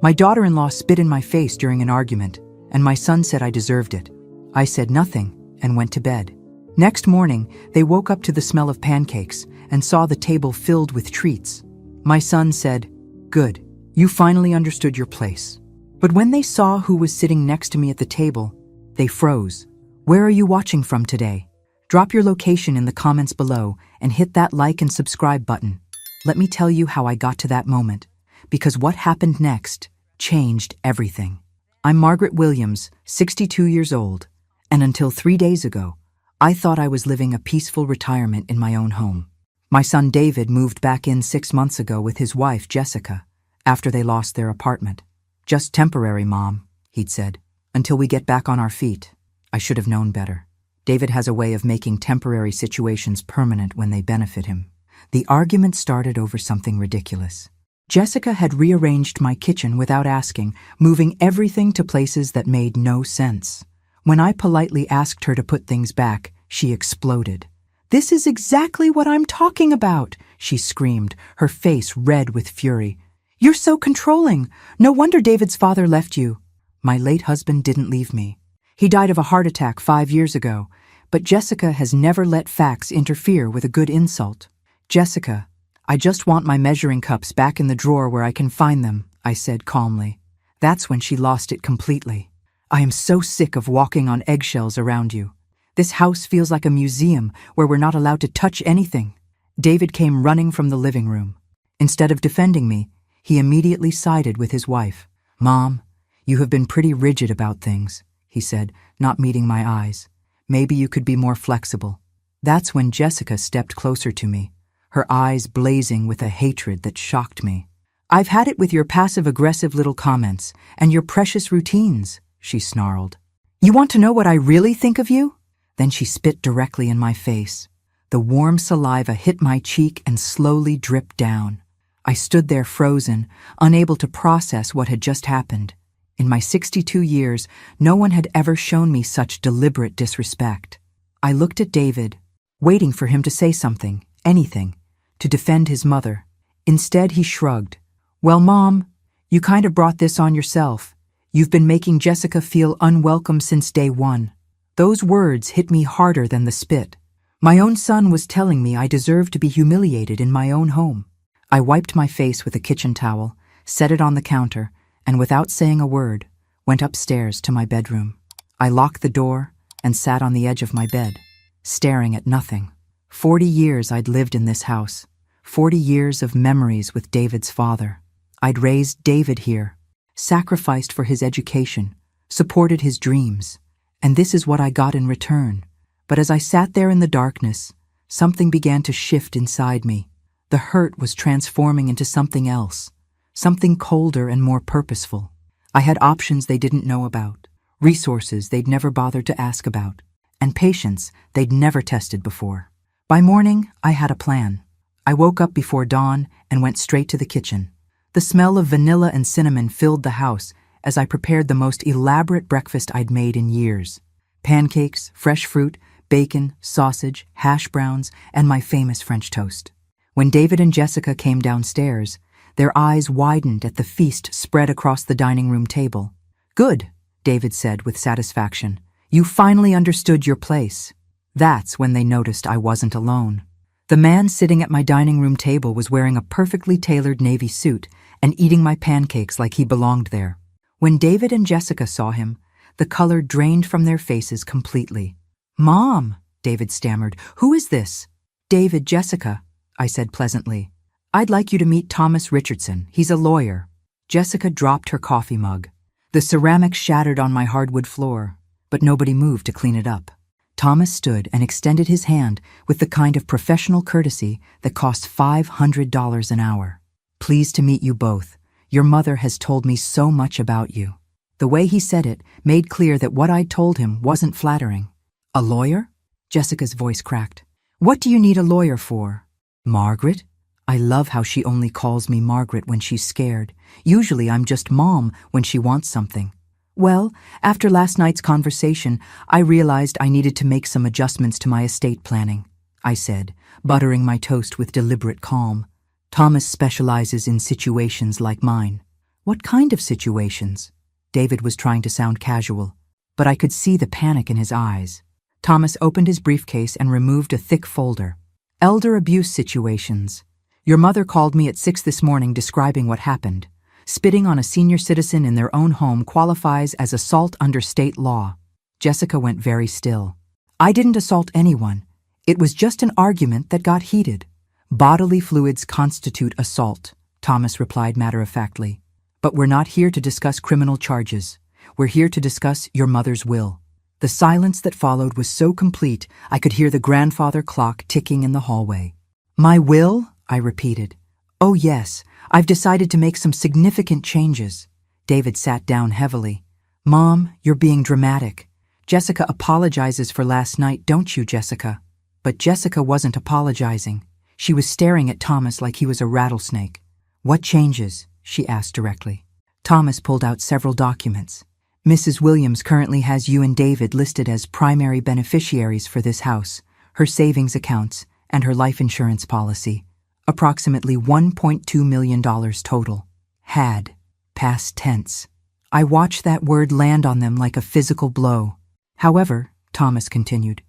My daughter-in-law spit in my face during an argument, and my son said I deserved it. I said nothing and went to bed. Next morning, they woke up to the smell of pancakes and saw the table filled with treats. My son said, "Good, you finally understood your place." But when they saw who was sitting next to me at the table, they froze. Where are you watching from today? Drop your location in the comments below and hit that like and subscribe button. Let me tell you how I got to that moment, because what happened next changed everything. I'm Margaret Williams, 62 years old, and until 3 days ago, I thought I was living a peaceful retirement in my own home. My son David moved back in 6 months ago with his wife Jessica after they lost their apartment. "Just temporary, Mom," he'd said, "until we get back on our feet." I should have known better. David has a way of making temporary situations permanent when they benefit him. The argument started over something ridiculous. Jessica had rearranged my kitchen without asking, moving everything to places that made no sense. When I politely asked her to put things back, she exploded. "This is exactly what I'm talking about," she screamed, her face red with fury. "You're so controlling. No wonder David's father left you." My late husband didn't leave me. He died of a heart attack 5 years ago, but Jessica has never let facts interfere with a good insult. "Jessica, I just want my measuring cups back in the drawer where I can find them," I said calmly. That's when she lost it completely. "I am so sick of walking on eggshells around you. This house feels like a museum where we're not allowed to touch anything." David came running from the living room. Instead of defending me, he immediately sided with his wife. "Mom, you have been pretty rigid about things," he said, not meeting my eyes. "Maybe you could be more flexible." That's when Jessica stepped closer to me, her eyes blazing with a hatred that shocked me. "I've had it with your passive-aggressive little comments and your precious routines," she snarled. "You want to know what I really think of you?" Then she spit directly in my face. The warm saliva hit my cheek and slowly dripped down. I stood there frozen, unable to process what had just happened. In my 62 years, no one had ever shown me such deliberate disrespect. I looked at David, waiting for him to say something, anything, to defend his mother. Instead, he shrugged. "Well, Mom, you kind of brought this on yourself. You've been making Jessica feel unwelcome since day one." Those words hit me harder than the spit. My own son was telling me I deserved to be humiliated in my own home. I wiped my face with a kitchen towel, set it on the counter, and without saying a word, went upstairs to my bedroom. I locked the door and sat on the edge of my bed, staring at nothing. 40 years I'd lived in this house, 40 years of memories with David's father. I'd raised David here, sacrificed for his education, supported his dreams, and this is what I got in return. But as I sat there in the darkness, something began to shift inside me. The hurt was transforming into something else, something colder and more purposeful. I had options they didn't know about, resources they'd never bothered to ask about, and patience they'd never tested before. By morning, I had a plan. I woke up before dawn and went straight to the kitchen. The smell of vanilla and cinnamon filled the house as I prepared the most elaborate breakfast I'd made in years. Pancakes, fresh fruit, bacon, sausage, hash browns, and my famous French toast. When David and Jessica came downstairs, their eyes widened at the feast spread across the dining room table. "Good," David said with satisfaction. "You finally understood your place." That's when they noticed I wasn't alone. The man sitting at my dining room table was wearing a perfectly tailored navy suit and eating my pancakes like he belonged there. When David and Jessica saw him, the color drained from their faces completely. "Mom," David stammered, "who is this?" "David, Jessica," I said pleasantly. "I'd like you to meet Thomas Richardson. He's a lawyer." Jessica dropped her coffee mug. The ceramic shattered on my hardwood floor, but nobody moved to clean it up. Thomas stood and extended his hand with the kind of professional courtesy that costs $500 an hour. "Pleased to meet you both. Your mother has told me so much about you." The way he said it made clear that what I'd told him wasn't flattering. "A lawyer?" Jessica's voice cracked. "What do you need a lawyer for?" "Margaret?" I love how she only calls me Margaret when she's scared. Usually I'm just Mom when she wants something. "Well, after last night's conversation, I realized I needed to make some adjustments to my estate planning," I said, buttering my toast with deliberate calm. "Thomas specializes in situations like mine. What kind of situations? David was trying to sound casual, but I could see the panic in his eyes. Thomas opened his briefcase and removed a thick folder. Elder abuse situations. Your mother called me at 6 this morning describing what happened. Spitting on a senior citizen in their own home qualifies as assault under state law. Jessica went very still. I didn't assault anyone. It was just an argument that got heated. Bodily fluids constitute assault, Thomas replied matter-of-factly. But we're not here to discuss criminal charges. We're here to discuss your mother's will. The silence that followed was so complete I could hear the grandfather clock ticking in the hallway. My will? I repeated. Oh yes, I've decided to make some significant changes. David sat down heavily. Mom, you're being dramatic. Jessica apologizes for last night, don't you, Jessica? But Jessica wasn't apologizing. She was staring at Thomas like he was a rattlesnake. What changes? She asked directly. Thomas pulled out several documents. Mrs. Williams currently has you and David listed as primary beneficiaries for this house, her savings accounts, and her life insurance policy. Approximately $1.2 million total. Had. Past tense. I watched that word land on them like a physical blow. However, Thomas continued,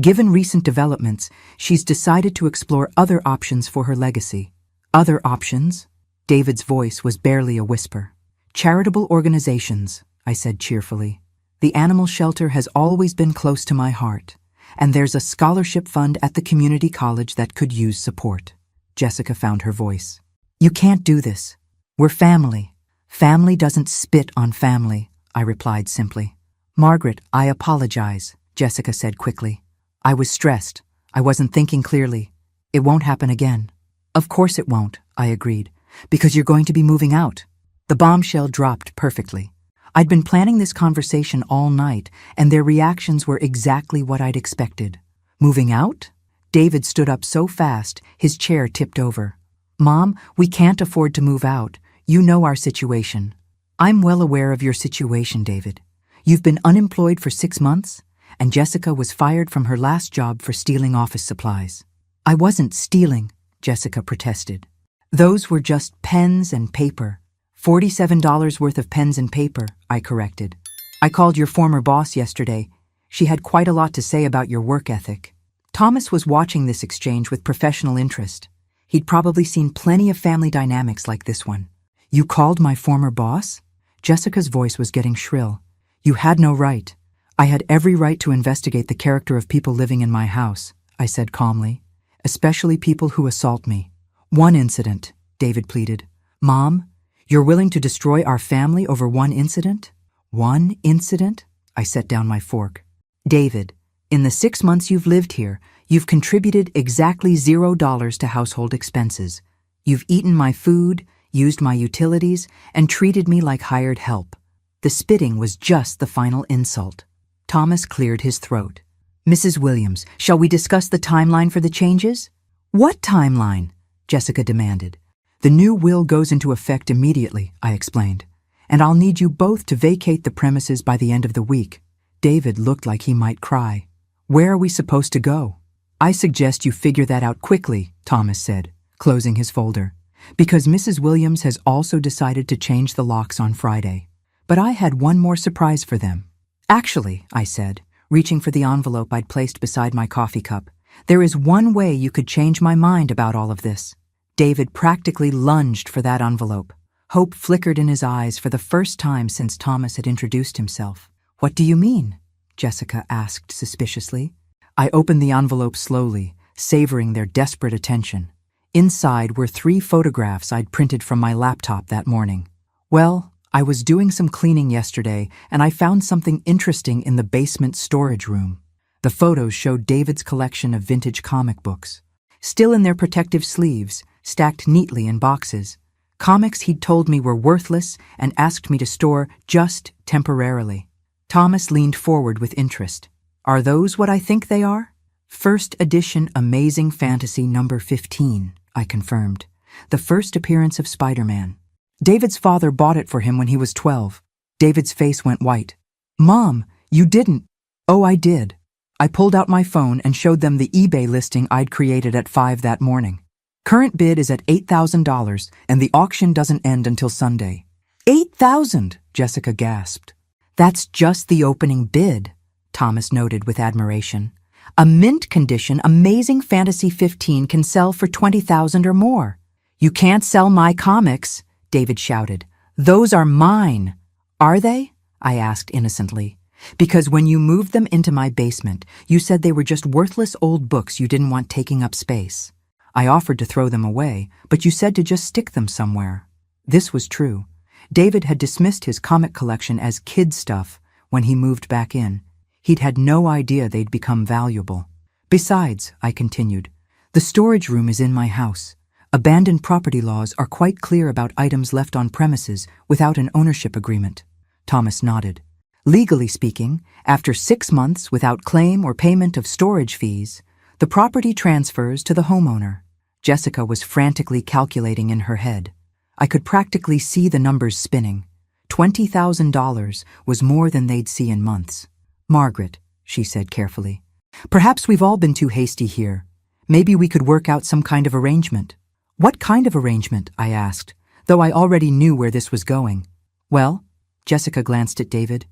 given recent developments, she's decided to explore other options for her legacy. Other options? David's voice was barely a whisper. Charitable organizations, I said cheerfully. The animal shelter has always been close to my heart, and there's a scholarship fund at the community college that could use support. Jessica found her voice. You can't do this. We're family. Family doesn't spit on family, I replied simply. Margaret, I apologize, Jessica said quickly. I was stressed. I wasn't thinking clearly. It won't happen again. Of course it won't, I agreed, because you're going to be moving out. The bombshell dropped perfectly. I'd been planning this conversation all night, and their reactions were exactly what I'd expected. Moving out? David stood up so fast, his chair tipped over. Mom, we can't afford to move out. You know our situation. I'm well aware of your situation, David. You've been unemployed for 6 months, and Jessica was fired from her last job for stealing office supplies. I wasn't stealing, Jessica protested. Those were just pens and paper. $47 worth of pens and paper, I corrected. I called your former boss yesterday. She had quite a lot to say about your work ethic. Thomas was watching this exchange with professional interest. He'd probably seen plenty of family dynamics like this one. You called my former boss? Jessica's voice was getting shrill. You had no right. I had every right to investigate the character of people living in my house, I said calmly, especially people who assault me. One incident, David pleaded. Mom, you're willing to destroy our family over one incident? One incident? I set down my fork. David, in the 6 months you've lived here, you've contributed exactly $0 to household expenses. You've eaten my food, used my utilities, and treated me like hired help. The spitting was just the final insult. Thomas cleared his throat. Mrs. Williams, shall we discuss the timeline for the changes? What timeline? Jessica demanded. The new will goes into effect immediately, I explained, and I'll need you both to vacate the premises by the end of the week. David looked like he might cry. Where are we supposed to go? I suggest you figure that out quickly, Thomas said, closing his folder, because Mrs. Williams has also decided to change the locks on Friday. But I had one more surprise for them. Actually, I said, reaching for the envelope I'd placed beside my coffee cup, there is one way you could change my mind about all of this. David practically lunged for that envelope. Hope flickered in his eyes for the first time since Thomas had introduced himself. What do you mean? Jessica asked suspiciously. I opened the envelope slowly, savoring their desperate attention. Inside were 3 photographs I'd printed from my laptop that morning. Well, I was doing some cleaning yesterday, and I found something interesting in the basement storage room. The photos showed David's collection of vintage comic books, still in their protective sleeves, stacked neatly in boxes. Comics he'd told me were worthless and asked me to store just temporarily. Thomas leaned forward with interest. Are those what I think they are? First edition Amazing Fantasy number 15, I confirmed. The first appearance of Spider-Man. David's father bought it for him when he was 12. David's face went white. Mom, you didn't. Oh, I did. I pulled out my phone and showed them the eBay listing I'd created at 5 that morning. Current bid is at $8,000, and the auction doesn't end until Sunday. $8,000, Jessica gasped. That's just the opening bid, Thomas noted with admiration. A mint condition, amazing fantasy 15 can sell for $20,000 or more. You can't sell my comics, David shouted. Those are mine. Are they? I asked innocently. Because when you moved them into my basement, you said they were just worthless old books you didn't want taking up space. I offered to throw them away, but you said to just stick them somewhere. This was true. David had dismissed his comic collection as kid stuff when he moved back in. He'd had no idea they'd become valuable. Besides, I continued, the storage room is in my house. Abandoned property laws are quite clear about items left on premises without an ownership agreement. Thomas nodded. Legally speaking, after 6 months without claim or payment of storage fees, the property transfers to the homeowner. Jessica was frantically calculating in her head. I could practically see the numbers spinning. $20,000 was more than they'd see in months. Margaret, she said carefully, perhaps we've all been too hasty here. Maybe we could work out some kind of arrangement. What kind of arrangement? I asked, though I already knew where this was going. Well, Jessica glanced at David.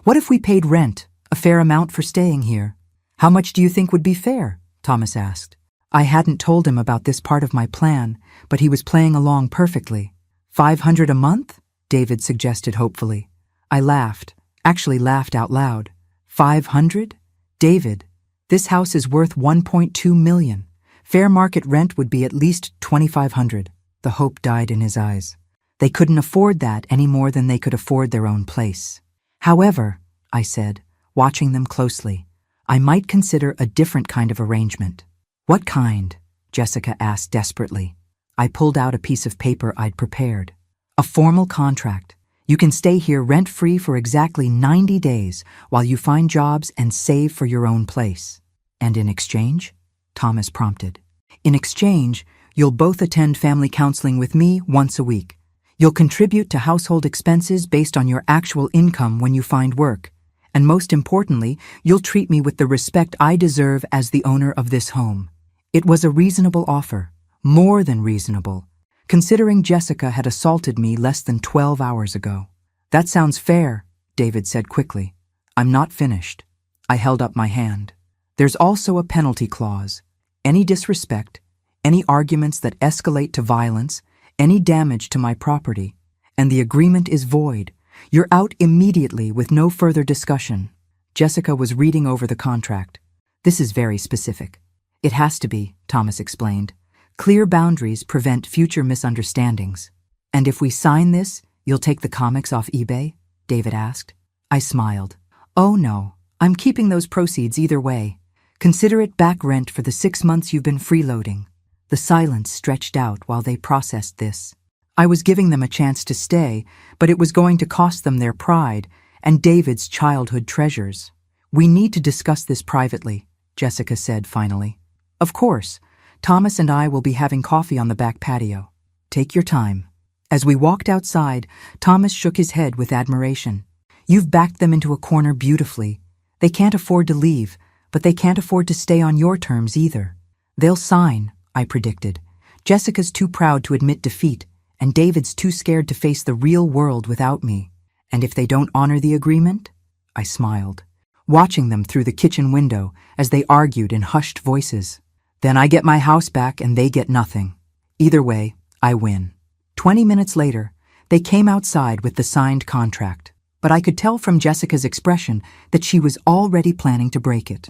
What if we paid rent, a fair amount for staying here? How much do you think would be fair? Thomas asked. I hadn't told him about this part of my plan, but he was playing along perfectly. $500 a month? David suggested hopefully. I laughed, actually laughed out loud. 500? David, this house is worth $1.2 million. Fair market rent would be at least $2,500. The hope died in his eyes. They couldn't afford that any more than they could afford their own place. However, I said, watching them closely, I might consider a different kind of arrangement. What kind? Jessica asked desperately. I pulled out a piece of paper I'd prepared. A formal contract. You can stay here rent-free for exactly 90 days while you find jobs and save for your own place. And in exchange? Thomas prompted. In exchange, you'll both attend family counseling with me once a week. You'll contribute to household expenses based on your actual income when you find work. And most importantly, you'll treat me with the respect I deserve as the owner of this home. It was a reasonable offer, more than reasonable, considering Jessica had assaulted me less than 12 hours ago. That sounds fair, David said quickly. I'm not finished. I held up my hand. There's also a penalty clause. Any disrespect, any arguments that escalate to violence, any damage to my property, and the agreement is void. You're out immediately with no further discussion. Jessica was reading over the contract. This is very specific. It has to be, Thomas explained. Clear boundaries prevent future misunderstandings. And if we sign this, you'll take the comics off eBay? David asked. I smiled. Oh no, I'm keeping those proceeds either way. Consider it back rent for the 6 months you've been freeloading. The silence stretched out while they processed this. I was giving them a chance to stay, but it was going to cost them their pride and David's childhood treasures. We need to discuss this privately, Jessica said finally. Of course, Thomas and I will be having coffee on the back patio. Take your time. As we walked outside, Thomas shook his head with admiration. You've backed them into a corner beautifully. They can't afford to leave, but they can't afford to stay on your terms either. They'll sign, I predicted. Jessica's too proud to admit defeat, and David's too scared to face the real world without me. And if they don't honor the agreement? I smiled, watching them through the kitchen window as they argued in hushed voices. Then I get my house back and they get nothing. Either way, I win. 20 minutes later, they came outside with the signed contract, but I could tell from Jessica's expression that she was already planning to break it.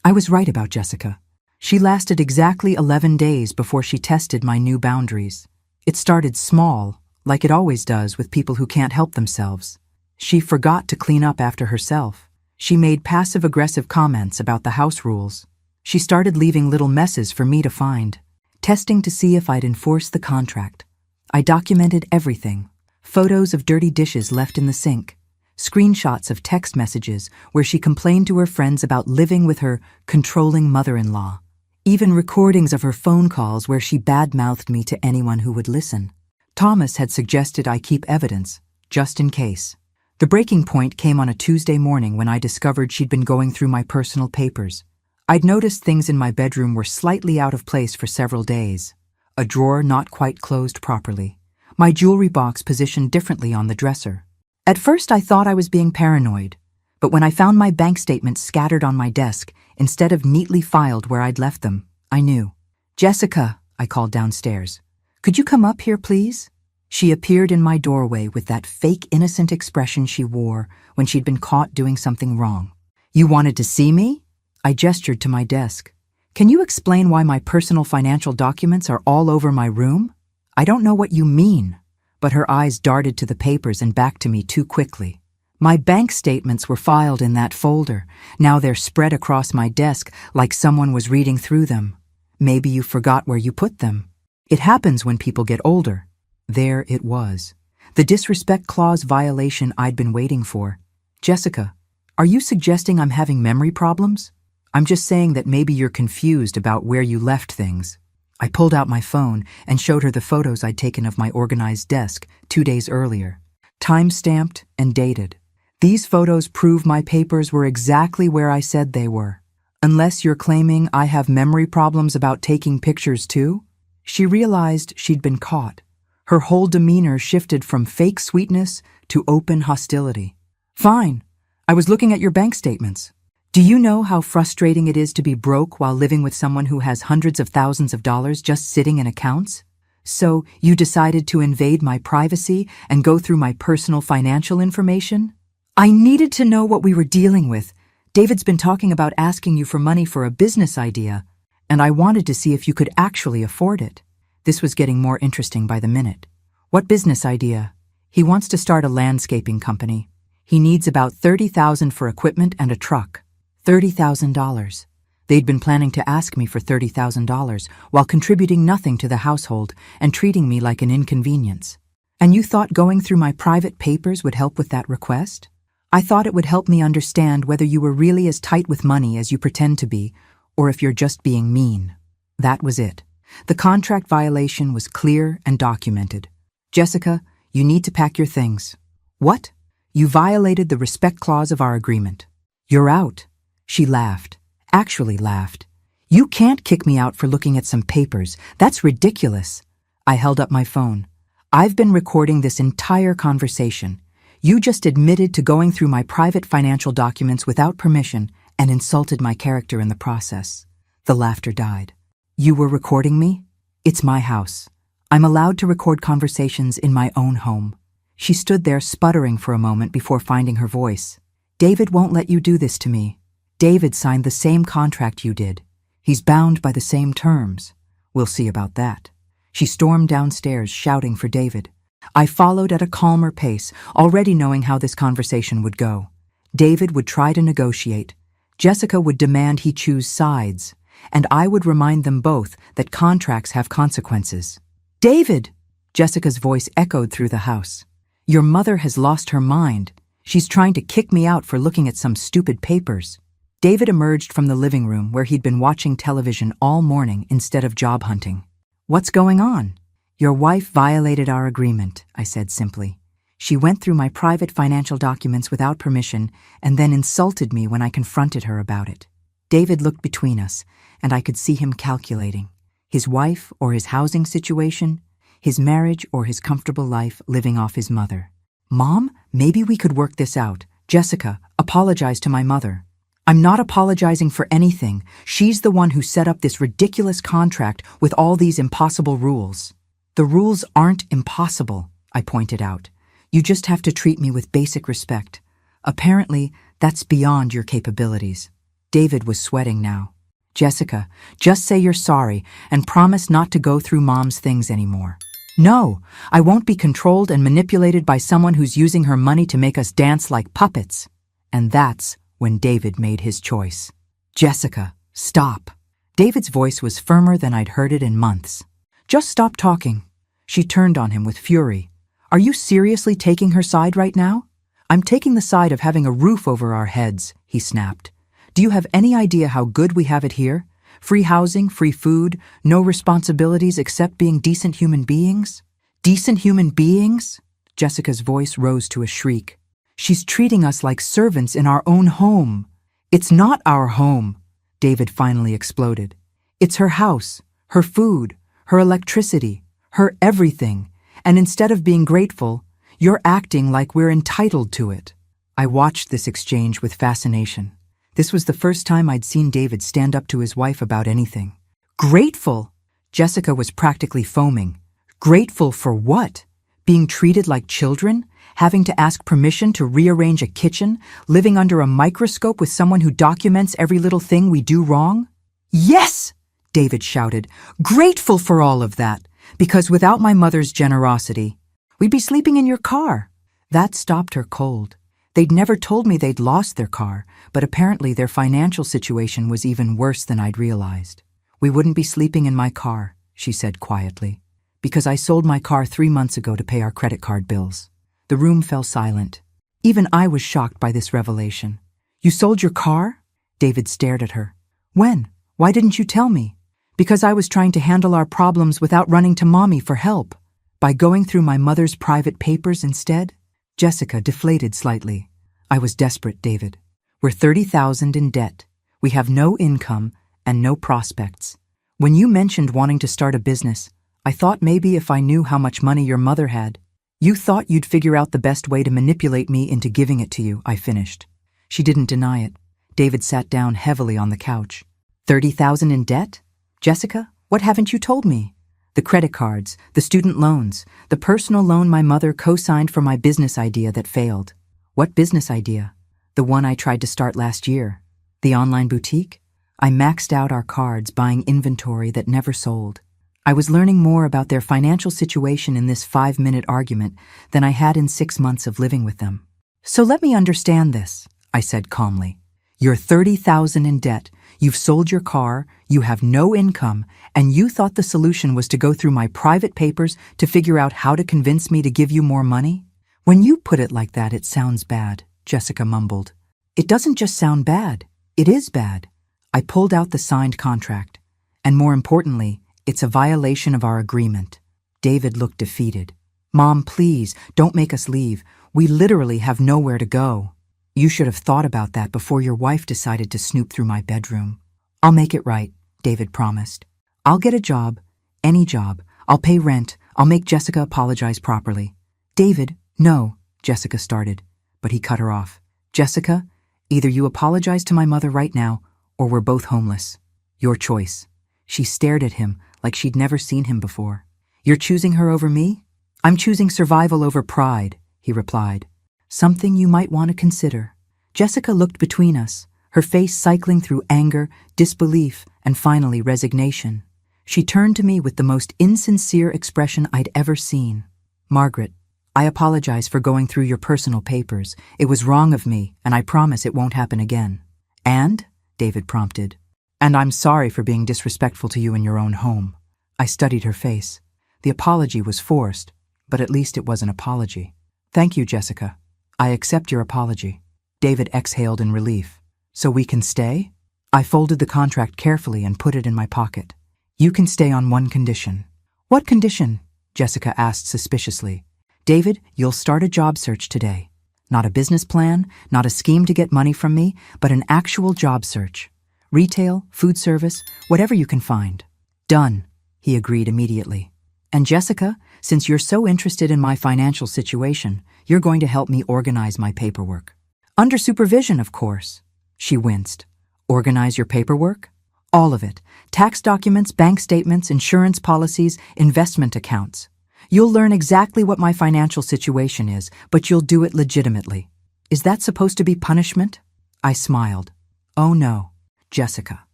I was right about Jessica. She lasted exactly 11 days before she tested my new boundaries. It started small, like it always does with people who can't help themselves. She forgot to clean up after herself. She made passive-aggressive comments about the house rules. She started leaving little messes for me to find, testing to see if I'd enforce the contract. I documented everything. Photos of dirty dishes left in the sink, screenshots of text messages where she complained to her friends about living with her controlling mother-in-law, even recordings of her phone calls where she bad-mouthed me to anyone who would listen. Thomas had suggested I keep evidence, just in case. The breaking point came on a Tuesday morning when I discovered she'd been going through my personal papers. I'd noticed things in my bedroom were slightly out of place for several days. A drawer not quite closed properly. my jewelry box positioned differently on the dresser. At first I thought I was being paranoid, but when I found my bank statements scattered on my desk instead of neatly filed where I'd left them, I knew. "Jessica," I called downstairs. "Could you come up here, please?" She appeared in my doorway with that fake innocent expression she wore when she'd been caught doing something wrong. "You wanted to see me?" I gestured to my desk. "Can you explain why my personal financial documents are all over my room?" "I don't know what you mean," but her eyes darted to the papers and back to me too quickly. My bank statements were filed in that folder. Now they're spread across my desk like someone was reading through them. "Maybe you forgot where you put them." It happens when people get older. There it was. The disrespect clause violation I'd been waiting for. "Jessica, are you suggesting I'm having memory problems?" "I'm just saying that maybe you're confused about where you left things." I pulled out my phone and showed her the photos I'd taken of my organized desk 2 days earlier, time-stamped and dated. "These photos prove my papers were exactly where I said they were. Unless you're claiming I have memory problems about taking pictures too?" She realized she'd been caught. Her whole demeanor shifted from fake sweetness to open hostility. "Fine. I was looking at your bank statements. Do you know how frustrating it is to be broke while living with someone who has hundreds of thousands of dollars just sitting in accounts? So you decided to invade my privacy and go through my personal financial information?" "I needed to know what we were dealing with. David's been talking about asking you for money for a business idea, and I wanted to see if you could actually afford it." This was getting more interesting by the minute. "What business idea?" "He wants to start a landscaping company. He needs about $30,000 for equipment and a truck." $30,000. They'd been planning to ask me for $30,000 while contributing nothing to the household and treating me like an inconvenience. "And you thought going through my private papers would help with that request?" "I thought it would help me understand whether you were really as tight with money as you pretend to be, or if you're just being mean." That was it. The contract violation was clear and documented. "Jessica, you need to pack your things." "What?" "You violated the respect clause of our agreement. You're out." She laughed. Actually laughed. "You can't kick me out for looking at some papers. That's ridiculous." I held up my phone. "I've been recording this entire conversation. You just admitted to going through my private financial documents without permission and insulted my character in the process." The laughter died. "You were recording me? It's my house. I'm allowed to record conversations in my own home." She stood there sputtering for a moment before finding her voice. "David won't let you do this to me. David signed the same contract you did. He's bound by the same terms. We'll see about that." She stormed downstairs, shouting for David. I followed at a calmer pace, already knowing how this conversation would go. David would try to negotiate. Jessica would demand he choose sides, and I would remind them both that contracts have consequences. "David!" Jessica's voice echoed through the house. "Your mother has lost her mind. She's trying to kick me out for looking at some stupid papers." David emerged from the living room where he'd been watching television all morning instead of job hunting. "What's going on?" "Your wife violated our agreement," I said simply. "She went through my private financial documents without permission and then insulted me when I confronted her about it." David looked between us, and I could see him calculating. His wife or his housing situation, his marriage or his comfortable life living off his mother. "Mom, maybe we could work this out. Jessica, apologize to my mother." "I'm not apologizing for anything. She's the one who set up this ridiculous contract with all these impossible rules." "The rules aren't impossible," I pointed out. "You just have to treat me with basic respect. Apparently, that's beyond your capabilities." David was sweating now. "Jessica, just say you're sorry and promise not to go through Mom's things anymore." "No, I won't be controlled and manipulated by someone who's using her money to make us dance like puppets." And that's when David made his choice. "Jessica, stop." David's voice was firmer than I'd heard it in months. "Just stop talking." She turned on him with fury. "Are you seriously taking her side right now?" "I'm taking the side of having a roof over our heads," he snapped. "Do you have any idea how good we have it here? Free housing, free food, no responsibilities except being decent human beings." "Decent human beings?" Jessica's voice rose to a shriek. "She's treating us like servants in our own home." "It's not our home," David finally exploded. "It's her house, her food, her electricity, her everything, And instead of being grateful, you're acting like we're entitled to it." I watched this exchange with fascination. This was the first time I'd seen David stand up to his wife about anything. Grateful? Jessica was practically foaming. Grateful for what? Being treated like children? Having to ask permission to rearrange a kitchen? Living under a microscope with someone who documents every little thing we do wrong? "Yes!" David shouted. "Grateful for all of that, because without my mother's generosity, we'd be sleeping in your car." That stopped her cold. They'd never told me they'd lost their car, but apparently their financial situation was even worse than I'd realized. "We wouldn't be sleeping in my car," she said quietly, "because I sold my car 3 months ago to pay our credit card bills." The room fell silent. Even I was shocked by this revelation. "You sold your car?" David stared at her. "When? Why didn't you tell me?" "Because I was trying to handle our problems without running to Mommy for help. By going through my mother's private papers instead." Jessica deflated slightly. "I was desperate, David. We're $30,000 in debt. We have no income and no prospects. When you mentioned wanting to start a business, I thought maybe if I knew how much money your mother had, you thought you'd figure out the best way to manipulate me into giving it to you," I finished. She didn't deny it. David sat down heavily on the couch. "30,000 in debt? Jessica, what haven't you told me? The credit cards, the student loans, the personal loan my mother co-signed for my business idea that failed." "What business idea?" "The one I tried to start last year. The online boutique? I maxed out our cards buying inventory that never sold." I was learning more about their financial situation in this 5-minute argument than I had in 6 months of living with them. "So let me understand this," I said calmly. "You're $30,000 in debt, you've sold your car, you have no income, and you thought the solution was to go through my private papers to figure out how to convince me to give you more money?" "When you put it like that, it sounds bad," Jessica mumbled. "It doesn't just sound bad, it is bad." I pulled out the signed contract. "And more importantly, it's a violation of our agreement." David looked defeated. "Mom, please, don't make us leave. We literally have nowhere to go." "You should have thought about that before your wife decided to snoop through my bedroom." "I'll make it right," David promised. "I'll get a job, any job. I'll pay rent. I'll make Jessica apologize properly." "David, no," Jessica started, but he cut her off. "Jessica, either you apologize to my mother right now, or we're both homeless. Your choice." She stared at him like she'd never seen him before. "You're choosing her over me?" "I'm choosing survival over pride," he replied. "Something you might want to consider." Jessica looked between us, her face cycling through anger, disbelief, and finally resignation. She turned to me with the most insincere expression I'd ever seen. "Margaret, I apologize for going through your personal papers. It was wrong of me, and I promise it won't happen again." "And?" David prompted. "And I'm sorry for being disrespectful to you in your own home." I studied her face. The apology was forced, but at least it was an apology. "Thank you, Jessica. I accept your apology." David exhaled in relief. "So we can stay?" I folded the contract carefully and put it in my pocket. "You can stay on one condition." "What condition?" Jessica asked suspiciously. "David, you'll start a job search today. Not a business plan, not a scheme to get money from me, but an actual job search. Retail, food service, whatever you can find." "Done," he agreed immediately. "And Jessica, since you're so interested in my financial situation, you're going to help me organize my paperwork." "Under supervision, of course." She winced. "Organize your paperwork?" "All of it. Tax documents, bank statements, insurance policies, investment accounts. You'll learn exactly what my financial situation is, but you'll do it legitimately." "Is that supposed to be punishment?" I smiled. "Oh no, Jessica.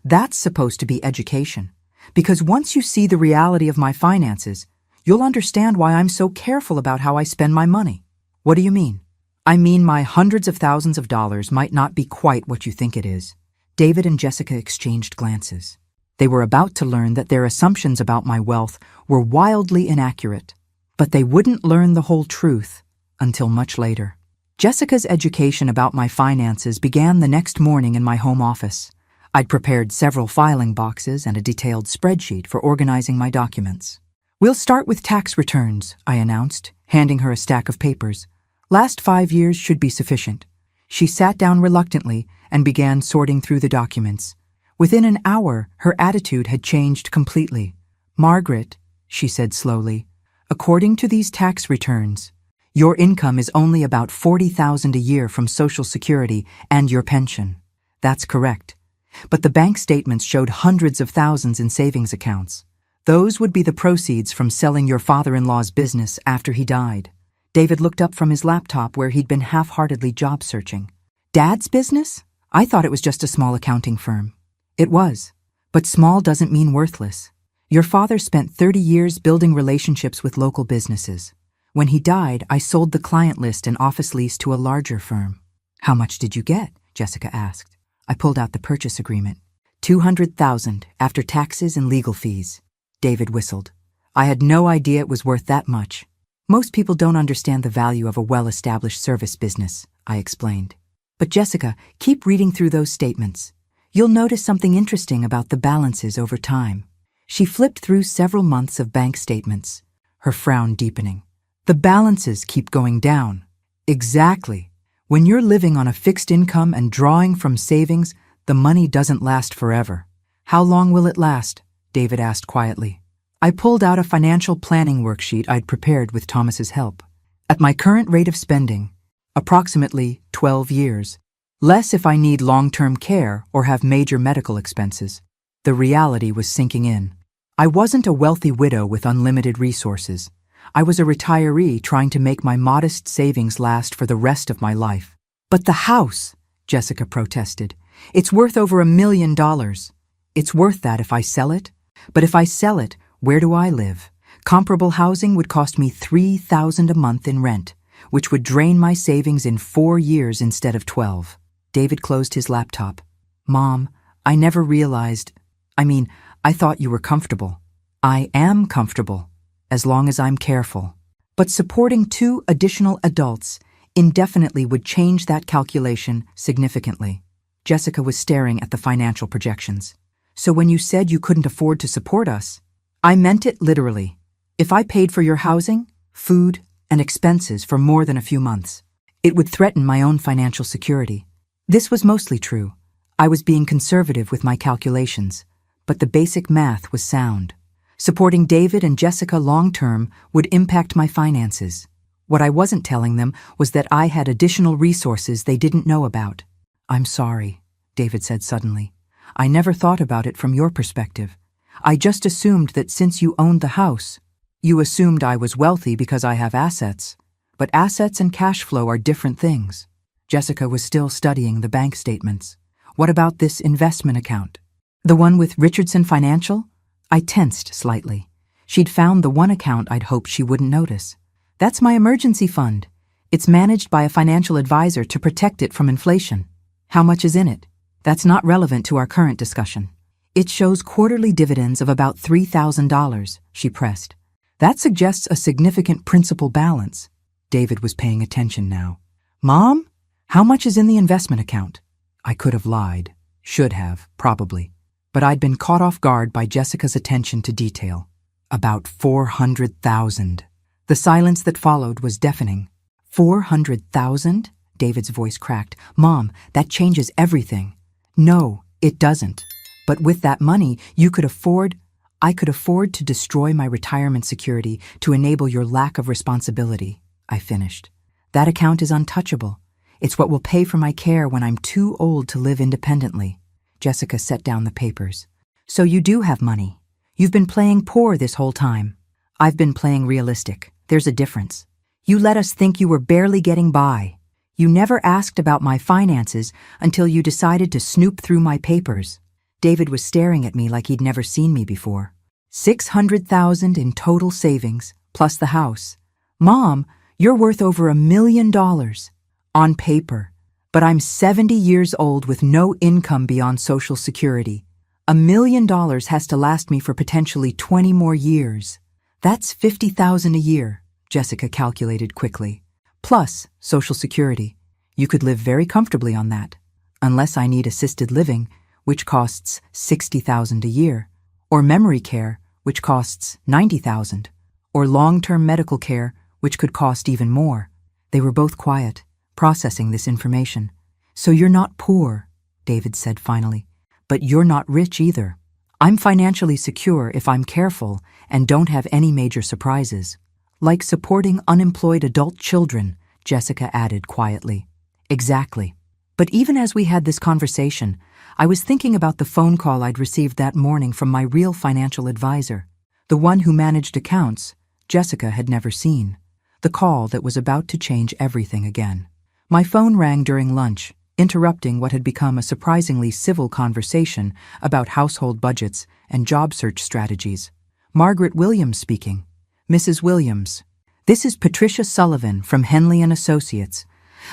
That's supposed to be education. Because once you see the reality of my finances, you'll understand why I'm so careful about how I spend my money." "What do you mean?" "I mean my hundreds of thousands of dollars might not be quite what you think it is." David and Jessica exchanged glances. They were about to learn that their assumptions about my wealth were wildly inaccurate, but they wouldn't learn the whole truth until much later. Jessica's education about my finances began the next morning in my home office. I'd prepared several filing boxes and a detailed spreadsheet for organizing my documents. "We'll start with tax returns," I announced, handing her a stack of papers. "Last 5 years should be sufficient." She sat down reluctantly and began sorting through the documents. Within an hour, her attitude had changed completely. "Margaret," she said slowly, According to these tax returns, your income is only about $40,000 a year from Social Security and your pension. That's correct. But the bank statements showed hundreds of thousands in savings accounts. Those would be the proceeds from selling your father-in-law's business after he died. David looked up from his laptop where he'd been half-heartedly job searching. Dad's business? I thought it was just a small accounting firm. It was. But small doesn't mean worthless. Your father spent 30 years building relationships with local businesses. When he died, I sold the client list and office lease to a larger firm. How much did you get? Jessica asked. I pulled out the purchase agreement. $200,000 after taxes and legal fees. David whistled. I had no idea it was worth that much. Most people don't understand the value of a well-established service business, I explained. But Jessica, keep reading through those statements. You'll notice something interesting about the balances over time. She flipped through several months of bank statements, her frown deepening. The balances keep going down. Exactly. When you're living on a fixed income and drawing from savings, the money doesn't last forever. How long will it last? David asked quietly. I pulled out a financial planning worksheet I'd prepared with Thomas's help. At my current rate of spending, approximately 12 years, less if I need long-term care or have major medical expenses. The reality was sinking in. I wasn't a wealthy widow with unlimited resources. I was a retiree trying to make my modest savings last for the rest of my life. But the house, Jessica protested. It's worth over $1 million. It's worth that if I sell it. But if I sell it, where do I live? Comparable housing would cost me $3,000 a month in rent, which would drain my savings in 4 years instead of 12. David closed his laptop. Mom, I never realized. I thought you were comfortable. I am comfortable, as long as I'm careful. But supporting 2 additional adults indefinitely would change that calculation significantly. Jessica was staring at the financial projections. So when you said you couldn't afford to support us, I meant it literally. If I paid for your housing, food, and expenses for more than a few months, it would threaten my own financial security. This was mostly true. I was being conservative with my calculations, but the basic math was sound. Supporting David and Jessica long-term would impact my finances. What I wasn't telling them was that I had additional resources they didn't know about. I'm sorry, David said suddenly. I never thought about it from your perspective. I just assumed that since you owned the house, you assumed I was wealthy because I have assets. But assets and cash flow are different things. Jessica was still studying the bank statements. What about this investment account? The one with Richardson Financial? I tensed slightly. She'd found the one account I'd hoped she wouldn't notice. That's my emergency fund. It's managed by a financial advisor to protect it from inflation. How much is in it? That's not relevant to our current discussion. It shows quarterly dividends of about $3,000, she pressed. That suggests a significant principal balance. David was paying attention now. Mom, how much is in the investment account? I could have lied. Should have, probably. But I'd been caught off guard by Jessica's attention to detail. About $400,000. The silence that followed was deafening. $400,000? David's voice cracked. Mom, that changes everything. No, it doesn't. But with that money, I could afford to destroy my retirement security to enable your lack of responsibility, I finished. That account is untouchable. It's what will pay for my care when I'm too old to live independently. Jessica set down the papers. So you do have money. You've been playing poor this whole time. I've been playing realistic. There's a difference. You let us think you were barely getting by. You never asked about my finances until you decided to snoop through my papers. David was staring at me like he'd never seen me before. $600,000 in total savings, plus the house. Mom, you're worth over $1 million. On paper. But I'm 70 years old with no income beyond Social Security. $1 million has to last me for potentially 20 more years. That's $50,000 a year, Jessica calculated quickly. Plus Social Security. You could live very comfortably on that. Unless I need assisted living, which costs $60,000 a year, or memory care, which costs $90,000, or long-term medical care, which could cost even more. They were both quiet, processing this information. So you're not poor, David said finally, but you're not rich either. I'm financially secure if I'm careful and don't have any major surprises. Like supporting unemployed adult children, Jessica added quietly. Exactly. But even as we had this conversation, I was thinking about the phone call I'd received that morning from my real financial advisor, the one who managed accounts Jessica had never seen, the call that was about to change everything again. My phone rang during lunch, interrupting what had become a surprisingly civil conversation about household budgets and job search strategies. Margaret Williams speaking. Mrs. Williams, this is Patricia Sullivan from Henley & Associates.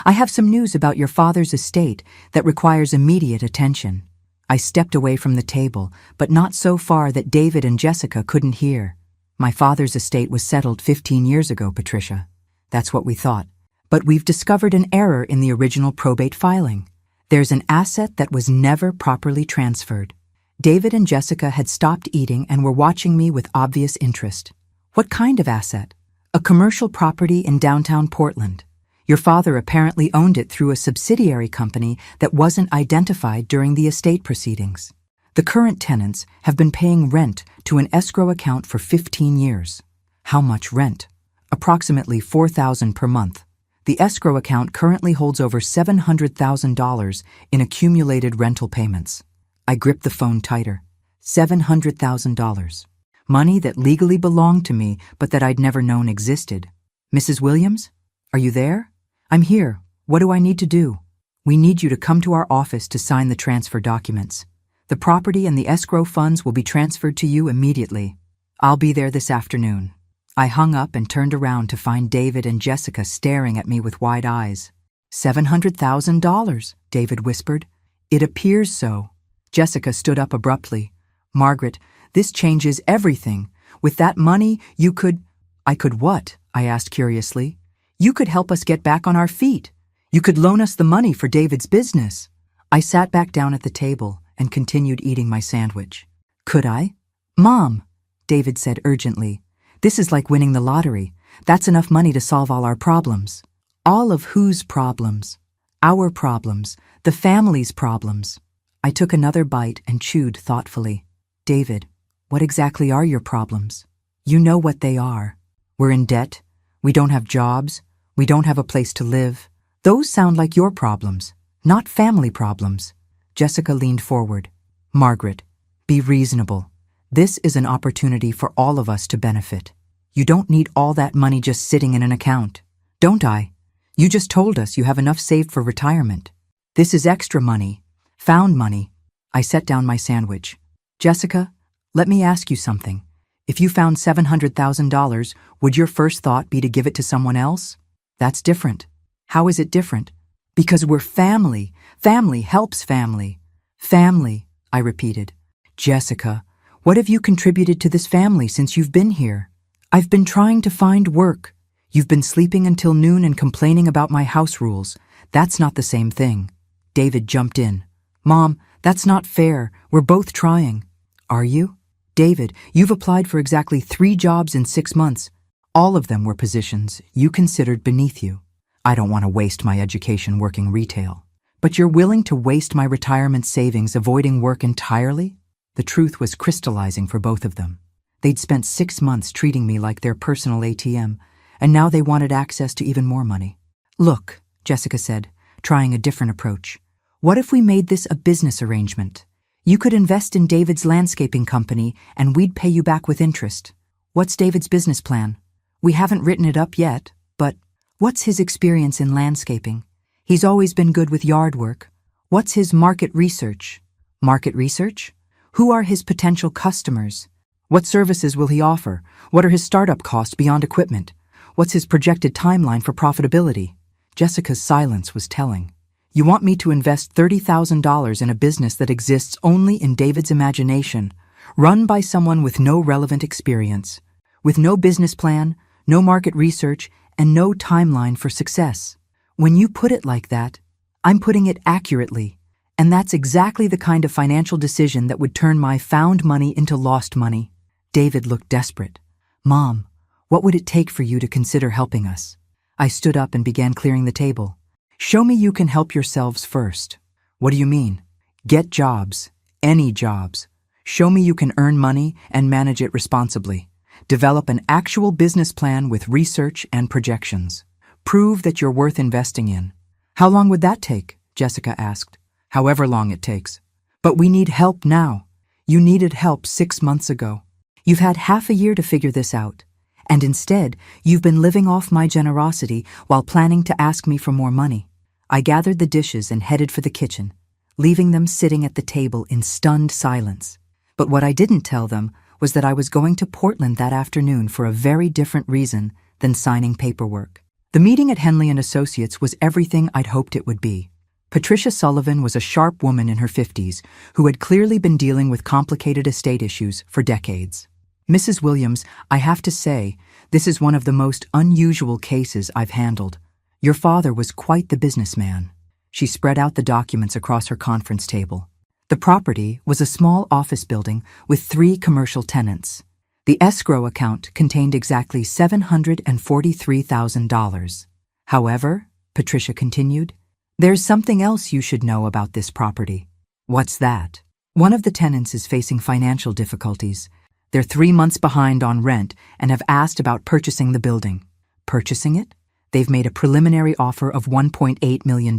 I have some news about your father's estate that requires immediate attention. I stepped away from the table, but not so far that David and Jessica couldn't hear. My father's estate was settled 15 years ago, Patricia. That's what we thought. But we've discovered an error in the original probate filing. There's an asset that was never properly transferred. David and Jessica had stopped eating and were watching me with obvious interest. What kind of asset? A commercial property in downtown Portland. Your father apparently owned it through a subsidiary company that wasn't identified during the estate proceedings. The current tenants have been paying rent to an escrow account for 15 years. How much rent? Approximately $4,000 per month. The escrow account currently holds over $700,000 in accumulated rental payments. I gripped the phone tighter. $700,000. Money that legally belonged to me but that I'd never known existed. Mrs. Williams? Are you there? I'm here. What do I need to do? We need you to come to our office to sign the transfer documents. The property and the escrow funds will be transferred to you immediately. I'll be there this afternoon. I hung up and turned around to find David and Jessica staring at me with wide eyes. $700,000, David whispered. It appears so. Jessica stood up abruptly. Margaret, this changes everything. With that money, you could— I could what? I asked curiously. You could help us get back on our feet. You could loan us the money for David's business. I sat back down at the table and continued eating my sandwich. Could I? Mom, David said urgently. This is like winning the lottery. That's enough money to solve all our problems. All of whose problems? Our problems. The family's problems. I took another bite and chewed thoughtfully. David, what exactly are your problems? You know what they are. We're in debt. We don't have jobs. We don't have a place to live. Those sound like your problems, not family problems. Jessica leaned forward. Margaret, be reasonable. This is an opportunity for all of us to benefit. You don't need all that money just sitting in an account. Don't I? You just told us you have enough saved for retirement. This is extra money. Found money. I set down my sandwich. Jessica, let me ask you something. If you found $700,000, would your first thought be to give it to someone else? That's different. How is it different? Because we're family. Family helps family. Family, I repeated. Jessica, what have you contributed to this family since you've been here? I've been trying to find work. You've been sleeping until noon and complaining about my house rules. That's not the same thing. David jumped in. Mom, that's not fair. We're both trying. Are you? David, you've applied for exactly 3 jobs in 6 months. All of them were positions you considered beneath you. I don't want to waste my education working retail. But you're willing to waste my retirement savings avoiding work entirely? The truth was crystallizing for both of them. They'd spent 6 months treating me like their personal ATM, and now they wanted access to even more money. Look, Jessica said, trying a different approach. What if we made this a business arrangement? You could invest in David's landscaping company and we'd pay you back with interest. What's David's business plan? We haven't written it up yet, but what's his experience in landscaping? He's always been good with yard work. What's his market research? Market research? Who are his potential customers? What services will he offer? What are his startup costs beyond equipment? What's his projected timeline for profitability? Jessica's silence was telling. You want me to invest $30,000 in a business that exists only in David's imagination, run by someone with no relevant experience, with no business plan, no market research, and no timeline for success. When you put it like that, I'm putting it accurately, and that's exactly the kind of financial decision that would turn my found money into lost money. David looked desperate. Mom, what would it take for you to consider helping us? I stood up and began clearing the table. Show me you can help yourselves first. What do you mean? Get jobs. Any jobs. Show me you can earn money and manage it responsibly. Develop an actual business plan with research and projections. Prove that you're worth investing in. How long would that take? Jessica asked. However long it takes. But we need help now. You needed help 6 months ago. You've had half a year to figure this out. And instead, you've been living off my generosity while planning to ask me for more money. I gathered the dishes and headed for the kitchen, leaving them sitting at the table in stunned silence. But what I didn't tell them was that I was going to Portland that afternoon for a very different reason than signing paperwork. The meeting at Henley & Associates was everything I'd hoped it would be. Patricia Sullivan was a sharp woman in her 50s who had clearly been dealing with complicated estate issues for decades. Mrs. Williams, I have to say, this is one of the most unusual cases I've handled. Your father was quite the businessman. She spread out the documents across her conference table. The property was a small office building with 3 commercial tenants. The escrow account contained exactly $743,000. However, Patricia continued, there's something else you should know about this property. What's that? One of the tenants is facing financial difficulties. They're 3 months behind on rent and have asked about purchasing the building. Purchasing it? They've made a preliminary offer of $1.8 million.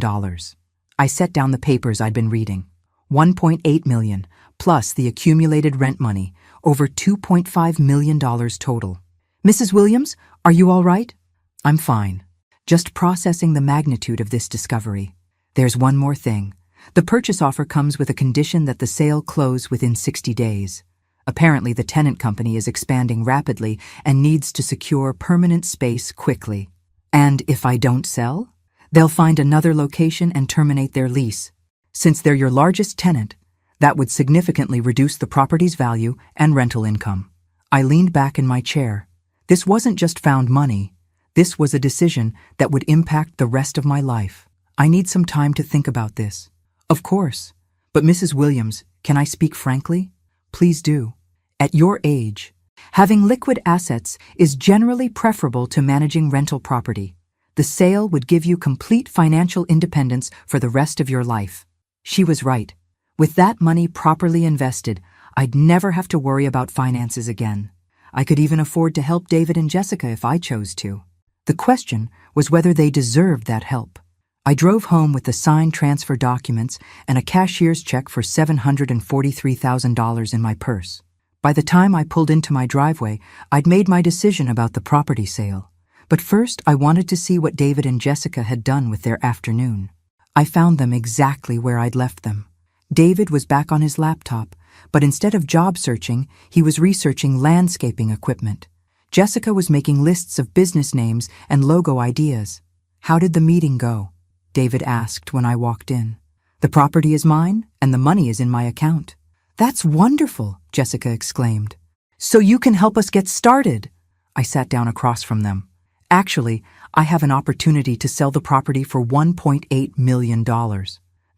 I set down the papers I'd been reading. $1.8 million, plus the accumulated rent money, over $2.5 million total. Mrs. Williams, are you all right? I'm fine. Just processing the magnitude of this discovery. There's one more thing. The purchase offer comes with a condition that the sale close within 60 days. Apparently, the tenant company is expanding rapidly and needs to secure permanent space quickly. And if I don't sell, they'll find another location and terminate their lease. Since they're your largest tenant, that would significantly reduce the property's value and rental income. I leaned back in my chair. This wasn't just found money. This was a decision that would impact the rest of my life. I need some time to think about this. Of course. But Mrs. Williams, can I speak frankly? Please do. At your age, having liquid assets is generally preferable to managing rental property. The sale would give you complete financial independence for the rest of your life. She was right. With that money properly invested, I'd never have to worry about finances again. I could even afford to help David and Jessica if I chose to. The question was whether they deserved that help. I drove home with the signed transfer documents and a cashier's check for $743,000 in my purse. By the time I pulled into my driveway, I'd made my decision about the property sale. But first, I wanted to see what David and Jessica had done with their afternoon. I found them exactly where I'd left them. David was back on his laptop, but instead of job searching, he was researching landscaping equipment. Jessica was making lists of business names and logo ideas. How did the meeting go? David asked when I walked in. The property is mine, and the money is in my account. That's wonderful, Jessica exclaimed. So you can help us get started. I sat down across from them. Actually, I have an opportunity to sell the property for $1.8 million.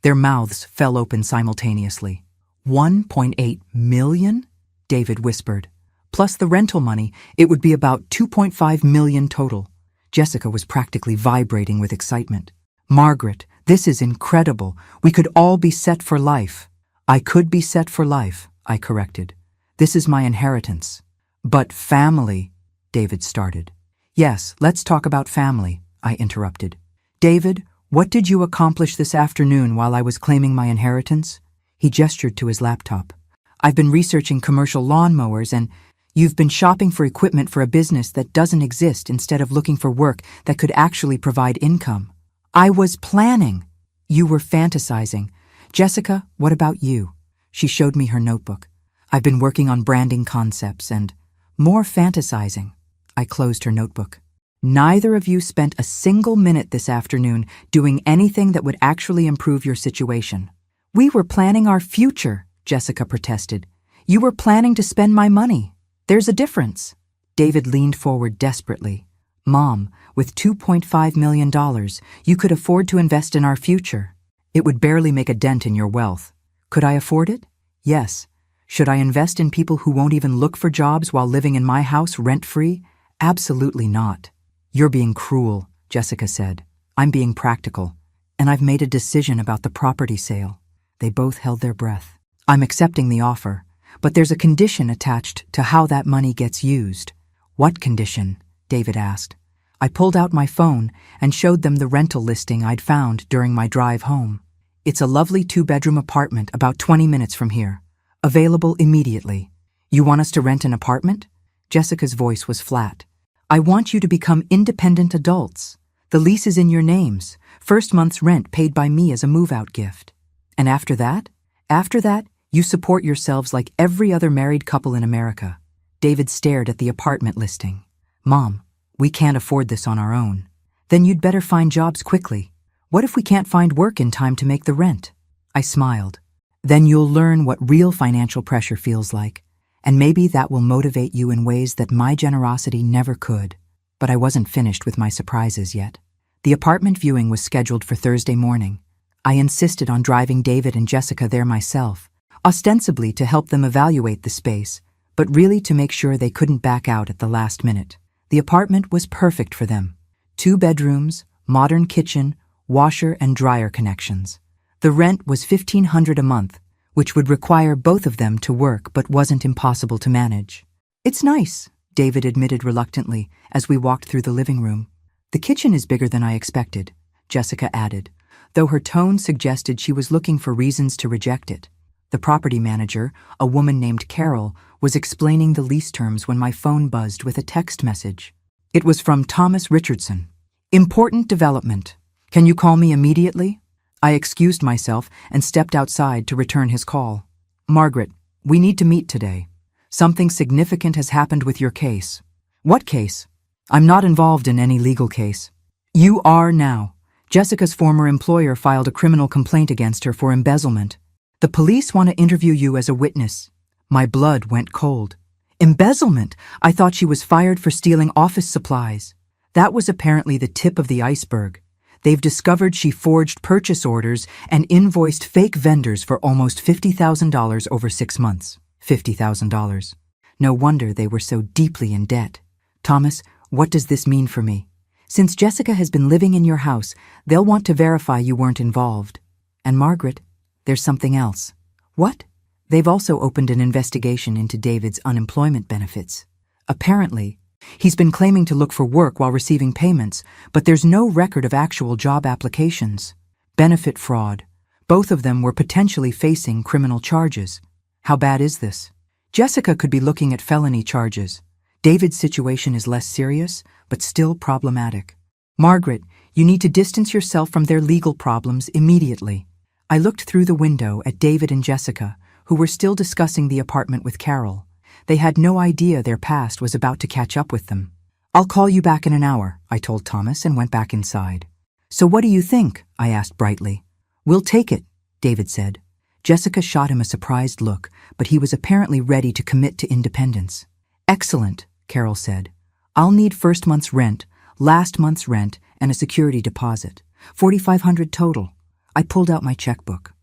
Their mouths fell open simultaneously. $1.8 million? David whispered. Plus the rental money, it would be about $2.5 million total. Jessica was practically vibrating with excitement. Margaret, this is incredible. We could all be set for life. I could be set for life, I corrected. This is my inheritance. But family, David started. Yes, let's talk about family, I interrupted. David, what did you accomplish this afternoon while I was claiming my inheritance? He gestured to his laptop. I've been researching commercial lawnmowers and you've been shopping for equipment for a business that doesn't exist instead of looking for work that could actually provide income. I was planning. You were fantasizing. Jessica, what about you? She showed me her notebook. I've been working on branding concepts and more fantasizing. I closed her notebook. Neither of you spent a single minute this afternoon doing anything that would actually improve your situation. We were planning our future, Jessica protested. You were planning to spend my money. There's a difference. David leaned forward desperately. Mom, with $2.5 million, you could afford to invest in our future. It would barely make a dent in your wealth. Could I afford it? Yes. Should I invest in people who won't even look for jobs while living in my house rent-free? Absolutely not. You're being cruel, Jessica said. I'm being practical. And I've made a decision about the property sale. They both held their breath. I'm accepting the offer, But there's a condition attached to how that money gets used. What condition? David asked. I pulled out my phone and showed them the rental listing I'd found during my drive home. It's a lovely 2-bedroom apartment about 20 minutes from here. Available immediately. You want us to rent an apartment? Jessica's voice was flat. I want you to become independent adults. The lease is in your names. First month's rent paid by me as a move-out gift. And after that? After that, you support yourselves like every other married couple in America. David stared at the apartment listing. Mom, we can't afford this on our own. Then you'd better find jobs quickly. What if we can't find work in time to make the rent? I smiled. Then you'll learn what real financial pressure feels like. And maybe that will motivate you in ways that my generosity never could. But I wasn't finished with my surprises yet. The apartment viewing was scheduled for Thursday morning. I insisted on driving David and Jessica there myself, ostensibly to help them evaluate the space, but really to make sure they couldn't back out at the last minute. The apartment was perfect for them. 2 bedrooms, modern kitchen, washer and dryer connections. The rent was $1,500 a month, which would require both of them to work but wasn't impossible to manage. It's nice, David admitted reluctantly as we walked through the living room. The kitchen is bigger than I expected, Jessica added, though her tone suggested she was looking for reasons to reject it. The property manager, a woman named Carol, was explaining the lease terms when my phone buzzed with a text message. It was from Thomas Richardson. Important development. Can you call me immediately? I excused myself and stepped outside to return his call. Margaret, we need to meet today. Something significant has happened with your case. What case? I'm not involved in any legal case. You are now. Jessica's former employer filed a criminal complaint against her for embezzlement. The police want to interview you as a witness. My blood went cold. Embezzlement! I thought she was fired for stealing office supplies. That was apparently the tip of the iceberg. They've discovered she forged purchase orders and invoiced fake vendors for almost $50,000 over 6 months. $50,000. No wonder they were so deeply in debt. Thomas, what does this mean for me? Since Jessica has been living in your house, they'll want to verify you weren't involved. And Margaret, there's something else. What? They've also opened an investigation into David's unemployment benefits. Apparently, he's been claiming to look for work while receiving payments, but there's no record of actual job applications. Benefit fraud. Both of them were potentially facing criminal charges. How bad is this? Jessica could be looking at felony charges. David's situation is less serious, but still problematic. Margaret, you need to distance yourself from their legal problems immediately. I looked through the window at David and Jessica, who were still discussing the apartment with Carol. They had no idea their past was about to catch up with them. I'll call you back in an hour, I told Thomas and went back inside. So what do you think? I asked brightly. We'll take it, David said. Jessica shot him a surprised look, but he was apparently ready to commit to independence. Excellent, Carol said. I'll need first month's rent, last month's rent, and a security deposit. $4,500 total. I pulled out my checkbook.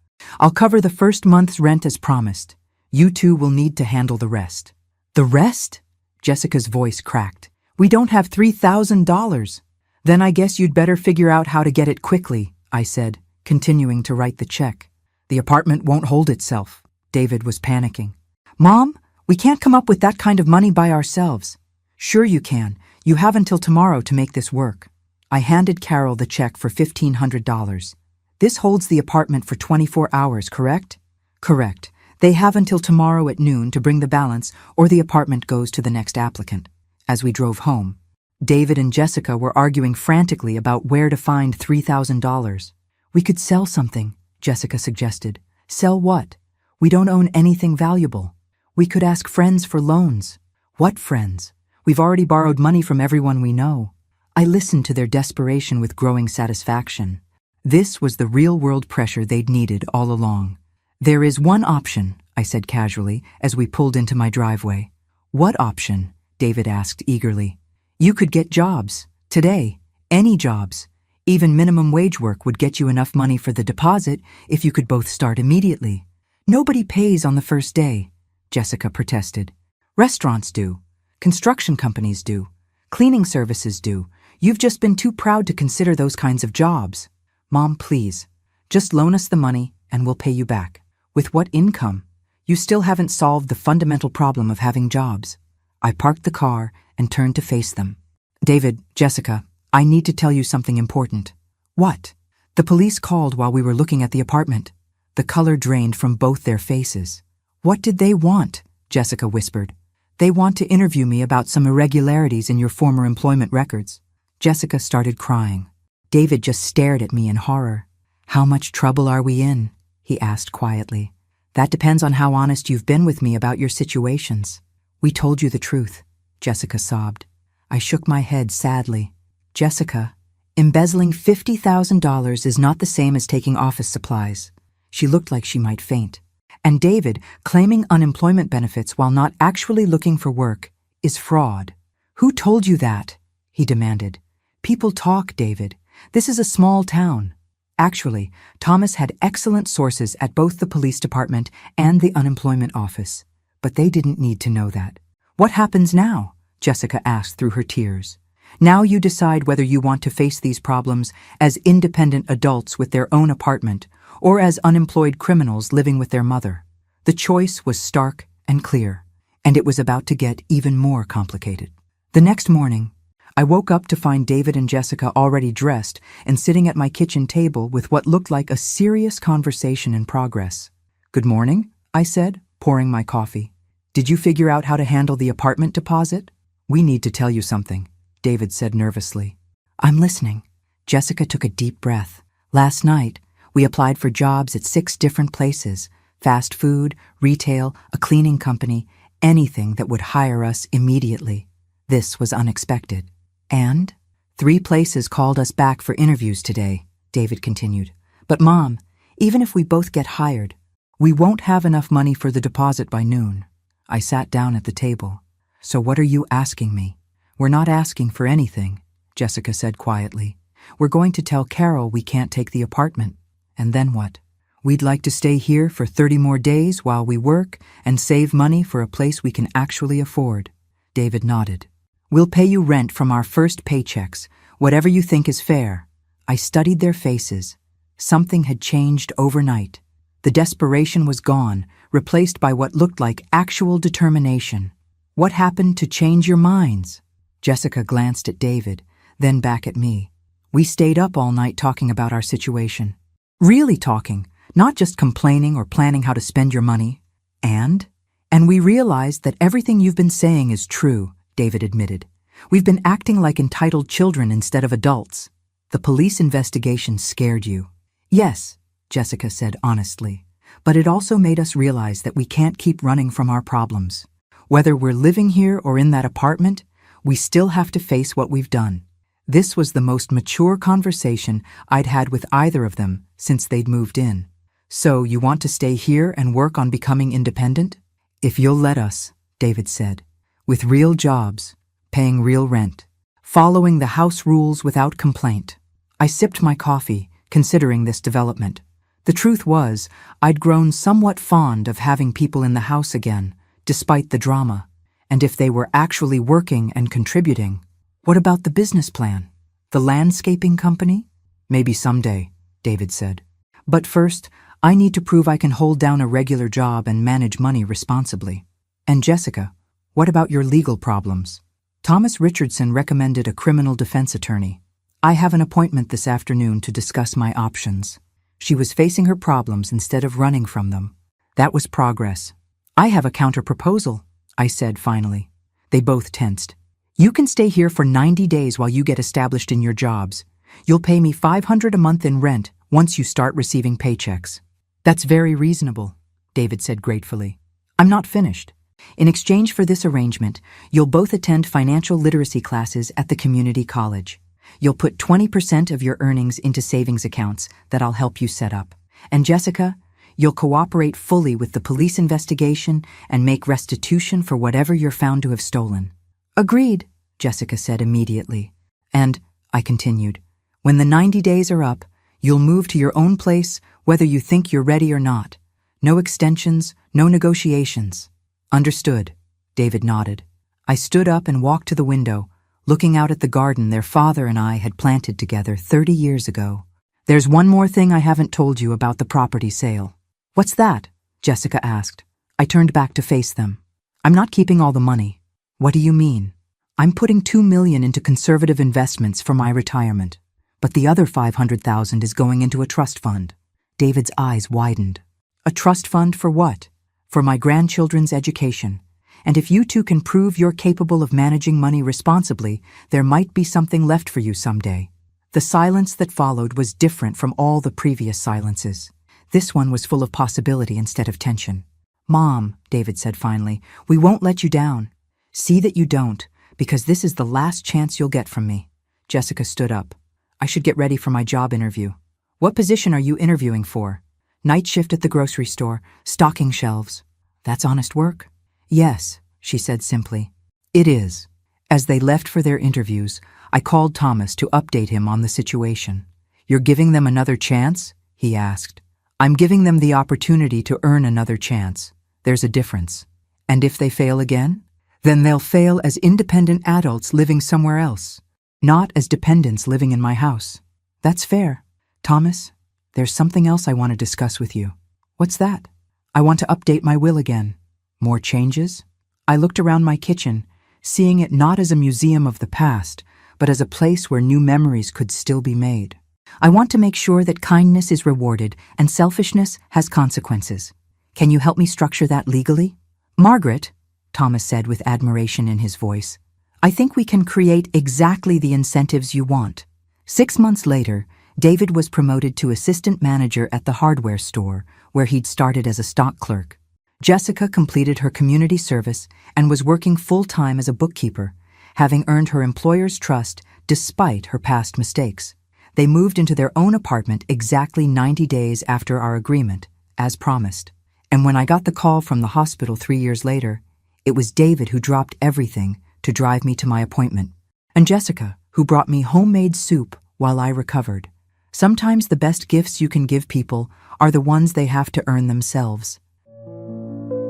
I'll cover the first month's rent as promised. You two will need to handle the rest. The rest? Jessica's voice cracked. We don't have $3,000. Then I guess you'd better figure out how to get it quickly, I said, continuing to write the check. The apartment won't hold itself. David was panicking. Mom, we can't come up with that kind of money by ourselves. Sure you can. You have until tomorrow to make this work. I handed Carol the check for $1,500. This holds the apartment for 24 hours, correct? Correct. They have until tomorrow at noon to bring the balance, or the apartment goes to the next applicant. As we drove home, David and Jessica were arguing frantically about where to find $3,000. We could sell something, Jessica suggested. Sell what? We don't own anything valuable. We could ask friends for loans. What friends? We've already borrowed money from everyone we know. I listened to their desperation with growing satisfaction. This was the real-world pressure they'd needed all along. There is one option, I said casually as we pulled into my driveway. What option? David asked eagerly. You could get jobs. Today. Any jobs. Even minimum wage work would get you enough money for the deposit if you could both start immediately. Nobody pays on the first day, Jessica protested. Restaurants do. Construction companies do. Cleaning services do. You've just been too proud to consider those kinds of jobs. Mom, please. Just loan us the money and we'll pay you back. With what income? You still haven't solved the fundamental problem of having jobs. I parked the car and turned to face them. David, Jessica, I need to tell you something important. What? The police called while we were looking at the apartment. The color drained from both their faces. What did they want? Jessica whispered. They want to interview me about some irregularities in your former employment records. Jessica started crying. David just stared at me in horror. How much trouble are we in? He asked quietly. That depends on how honest you've been with me about your situations. We told you the truth, Jessica sobbed. I shook my head sadly. Jessica, embezzling $50,000 is not the same as taking office supplies. She looked like she might faint. And David, claiming unemployment benefits while not actually looking for work, is fraud. Who told you that? He demanded. People talk, David. This is a small town. Actually, Thomas had excellent sources at both the police department and the unemployment office. But they didn't need to know that. What happens now? Jessica asked through her tears. Now you decide whether you want to face these problems as independent adults with their own apartment or as unemployed criminals living with their mother. The choice was stark and clear, and it was about to get even more complicated. The next morning, I woke up to find David and Jessica already dressed and sitting at my kitchen table with what looked like a serious conversation in progress. Good morning, I said, pouring my coffee. Did you figure out how to handle the apartment deposit? We need to tell you something, David said nervously. I'm listening. Jessica took a deep breath. Last night, we applied for jobs at 6 different places: fast food, retail, a cleaning company, anything that would hire us immediately. This was unexpected. And 3 places called us back for interviews today, David continued. But Mom, even if we both get hired, we won't have enough money for the deposit by noon. I sat down at the table. So what are you asking me? We're not asking for anything, Jessica said quietly. We're going to tell Carol we can't take the apartment. And then what? We'd like to stay here for 30 more days while we work and save money for a place we can actually afford. David nodded. We'll pay you rent from our first paychecks, whatever you think is fair. I studied their faces. Something had changed overnight. The desperation was gone, replaced by what looked like actual determination. What happened to change your minds? Jessica glanced at David, then back at me. We stayed up all night talking about our situation. Really talking, not just complaining or planning how to spend your money. And we realized that everything you've been saying is true, David admitted. We've been acting like entitled children instead of adults. The police investigation scared you. Yes, Jessica said honestly, but it also made us realize that we can't keep running from our problems. Whether we're living here or in that apartment, we still have to face what we've done. This was the most mature conversation I'd had with either of them since they'd moved in. So you want to stay here and work on becoming independent? If you'll let us, David said, with real jobs, paying real rent, following the house rules without complaint. I sipped my coffee, considering this development. The truth was, I'd grown somewhat fond of having people in the house again, despite the drama. And if they were actually working and contributing, what about the business plan? The landscaping company? Maybe someday, David said. But first, I need to prove I can hold down a regular job and manage money responsibly. And Jessica, what about your legal problems? Thomas Richardson recommended a criminal defense attorney. I have an appointment this afternoon to discuss my options. She was facing her problems instead of running from them. That was progress. I have a counter-proposal, I said finally. They both tensed. You can stay here for 90 days while you get established in your jobs. You'll pay me $500 a month in rent once you start receiving paychecks. That's very reasonable, David said gratefully. I'm not finished. In exchange for this arrangement, you'll both attend financial literacy classes at the community college. You'll put 20% of your earnings into savings accounts that I'll help you set up. And Jessica, you'll cooperate fully with the police investigation and make restitution for whatever you're found to have stolen. Agreed, Jessica said immediately. And, I continued, when the 90 days are up, you'll move to your own place whether you think you're ready or not. No extensions, no negotiations. Understood, David nodded. I stood up and walked to the window, looking out at the garden their father and I had planted together 30 years ago. There's one more thing I haven't told you about the property sale. What's that? Jessica asked. I turned back to face them. I'm not keeping all the money. What do you mean? I'm putting $2 million into conservative investments for my retirement, but the other $500,000 is going into a trust fund. David's eyes widened. A trust fund for what? For my grandchildren's education. And if you two can prove you're capable of managing money responsibly, there might be something left for you someday. The silence that followed was different from all the previous silences. This one was full of possibility instead of tension. Mom, David said finally, we won't let you down. See that you don't, because this is the last chance you'll get from me. Jessica stood up. I should get ready for my job interview. What position are you interviewing for? Night shift at the grocery store, stocking shelves. That's honest work? Yes, she said simply. It is. As they left for their interviews, I called Thomas to update him on the situation. You're giving them another chance? He asked. I'm giving them the opportunity to earn another chance. There's a difference. And if they fail again? Then they'll fail as independent adults living somewhere else, not as dependents living in my house. That's fair. Thomas, there's something else I want to discuss with you. What's that? I want to update my will again. More changes? I looked around my kitchen, seeing it not as a museum of the past, but as a place where new memories could still be made. I want to make sure that kindness is rewarded and selfishness has consequences. Can you help me structure that legally? Margaret, Thomas said with admiration in his voice, I think we can create exactly the incentives you want. 6 months later, David was promoted to assistant manager at the hardware store, where he'd started as a stock clerk. Jessica completed her community service and was working full-time as a bookkeeper, having earned her employer's trust despite her past mistakes. They moved into their own apartment exactly 90 days after our agreement, as promised. And when I got the call from the hospital 3 years later, it was David who dropped everything to drive me to my appointment, and Jessica, who brought me homemade soup while I recovered. Sometimes the best gifts you can give people are the ones they have to earn themselves.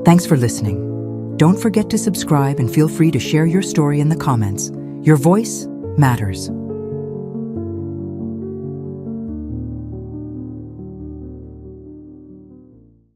Thanks for listening. Don't forget to subscribe and feel free to share your story in the comments. Your voice matters.